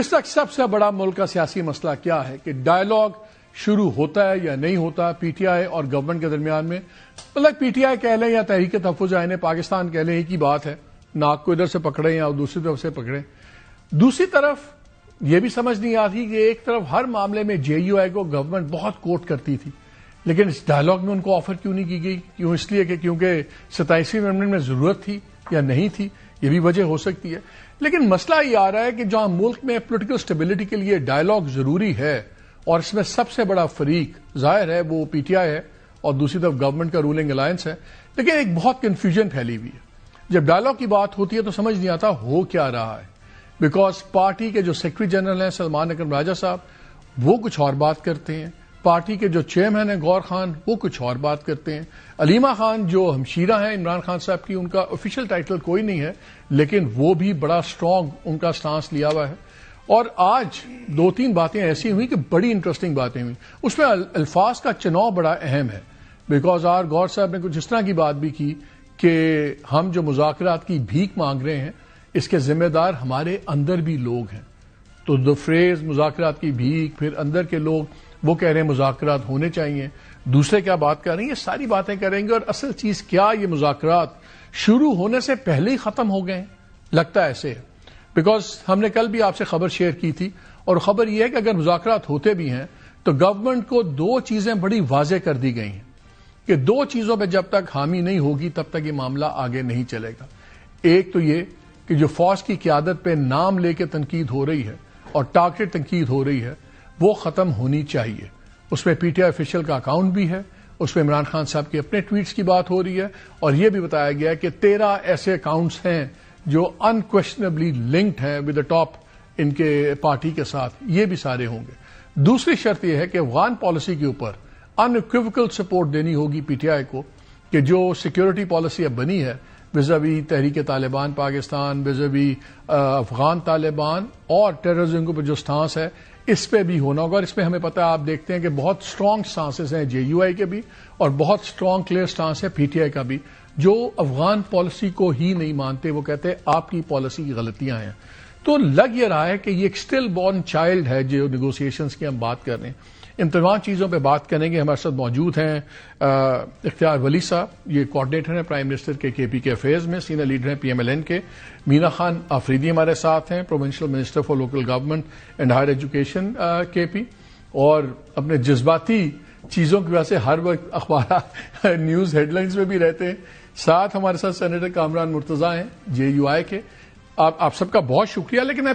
اس وقت سب سے بڑا ملک کا سیاسی مسئلہ کیا ہے کہ ڈائیلاگ شروع ہوتا ہے یا نہیں ہوتا پی ٹی آئی اور گورنمنٹ کے درمیان میں. مطلب پی ٹی آئی کہہ لیں یا تحریک تحفظ آئین پاکستان کہہ لیں ایک ہی بات ہے, ناک کو ادھر سے پکڑیں یا دوسری طرف سے پکڑیں. دوسری طرف یہ بھی سمجھ نہیں آتی کہ ایک طرف ہر معاملے میں جے یو آئی کو گورنمنٹ بہت کوٹ کرتی تھی, لیکن اس ڈائیلاگ میں ان کو آفر کیوں نہیں کی گئی؟ کیوں؟ اس لیے کہ کیونکہ 27ویں امندمنٹ میں ضرورت تھی یا نہیں تھی, یہ بھی وجہ ہو سکتی ہے. لیکن مسئلہ یہ آ رہا ہے کہ جہاں ملک میں پولیٹیکل سٹیبلٹی کے لیے ڈائیلاگ ضروری ہے اور اس میں سب سے بڑا فریق ظاہر ہے وہ پی ٹی آئی ہے اور دوسری طرف گورنمنٹ کا رولنگ الائنس ہے, لیکن ایک بہت کنفیوژن پھیلی ہوئی ہے. جب ڈائیلاگ کی بات ہوتی ہے تو سمجھ نہیں آتا ہو کیا رہا ہے, بیکاز پارٹی کے جو سیکرٹری جنرل ہیں سلمان اکرم راجہ صاحب وہ کچھ اور بات کرتے ہیں, پارٹی کے جو چیئرمین ہیں گور خان وہ کچھ اور بات کرتے ہیں, علیمہ خان جو ہمشیرہ ہیں عمران خان صاحب کی, ان کا آفیشیل ٹائٹل کوئی نہیں ہے لیکن وہ بھی بڑا سٹرانگ ان کا سٹانس لیا ہوا ہے. اور آج 2-3 باتیں ایسی ہوئی کہ بڑی انٹرسٹنگ باتیں ہوئی, اس میں الفاظ کا چناؤ بڑا اہم ہے. بیکاز گور صاحب نے کچھ اس طرح کی بات بھی کی کہ ہم جو مذاکرات کی بھیک مانگ رہے ہیں اس کے ذمہ دار ہمارے اندر بھی لوگ ہیں. تو دو فریز مذاکرات کی بھیک, پھر اندر کے لوگ وہ کہہ رہے ہیں مذاکرات ہونے چاہیے, دوسرے کیا بات کر رہے ہیں, یہ ساری باتیں کریں گے. اور اصل چیز کیا, یہ مذاکرات شروع ہونے سے پہلے ہی ختم ہو گئے ہیں, لگتا ایسے ہے. بیکاز ہم نے کل بھی آپ سے خبر شیئر کی تھی, اور خبر یہ ہے کہ اگر مذاکرات ہوتے بھی ہیں تو گورنمنٹ کو 2 چیزیں بڑی واضح کر دی گئی ہیں کہ 2 چیزوں پہ جب تک حامی نہیں ہوگی تب تک یہ معاملہ آگے نہیں چلے گا. ایک تو یہ کہ جو فوج کی قیادت پہ نام لے کے تنقید ہو رہی ہے اور ٹارگٹ تنقید ہو رہی ہے وہ ختم ہونی چاہیے. اس میں پی ٹی آئی آفیشیل کا اکاؤنٹ بھی ہے, اس میں عمران خان صاحب کے اپنے ٹویٹس کی بات ہو رہی ہے, اور یہ بھی بتایا گیا ہے کہ 13 ایسے اکاؤنٹس ہیں جو انکویشنبلی لنکڈ ہیں ود دا ٹاپ ان کے پارٹی کے ساتھ, یہ بھی سارے ہوں گے. دوسری شرط یہ ہے کہ افغان پالیسی کے اوپر انکویویکل سپورٹ دینی ہوگی پی ٹی آئی کو, کہ جو سیکیورٹی پالیسی اب بنی ہے وزابی تحریک طالبان پاکستان, وزابی افغان طالبان اور ٹیررزم کے اوپر جو سٹانس ہے اس پہ بھی ہونا ہوگا. اور اس میں ہمیں پتہ ہے, آپ دیکھتے ہیں کہ بہت سٹرانگ سٹانسز ہیں جے یو آئی کے بھی اور بہت سٹرانگ کلیئر سٹانس ہے پی ٹی آئی کا بھی, جو افغان پالیسی کو ہی نہیں مانتے. وہ کہتے ہیں آپ کی پالیسی کی غلطیاں ہیں. تو لگ یہ رہا ہے کہ یہ ایک سٹل بورن چائلڈ ہے جو نیگوسیشنز کی ہم بات کر رہے ہیں. ان تمام چیزوں پہ بات کریں گے. ہمارے ساتھ موجود ہیں اختیار ولی صاحب, یہ کوآرڈینیٹر ہیں پرائم منسٹر کے کے پی کے افیئرز میں, سینئر لیڈر ہیں پی ایم ایل این کے. مینا خان آفریدی ہمارے ساتھ ہیں, provincial minister for local government and higher education K P, اور اپنے جذباتی چیزوں کی وجہ سے ہر وقت اخبارات نیوز ہیڈ لائنز میں بھی رہتے ہیں. ساتھ ہمارے ساتھ سینیٹر کامران مرتضیٰ ہیں جے یو آئی کے. آپ سب کا بہت شکریہ. لیکن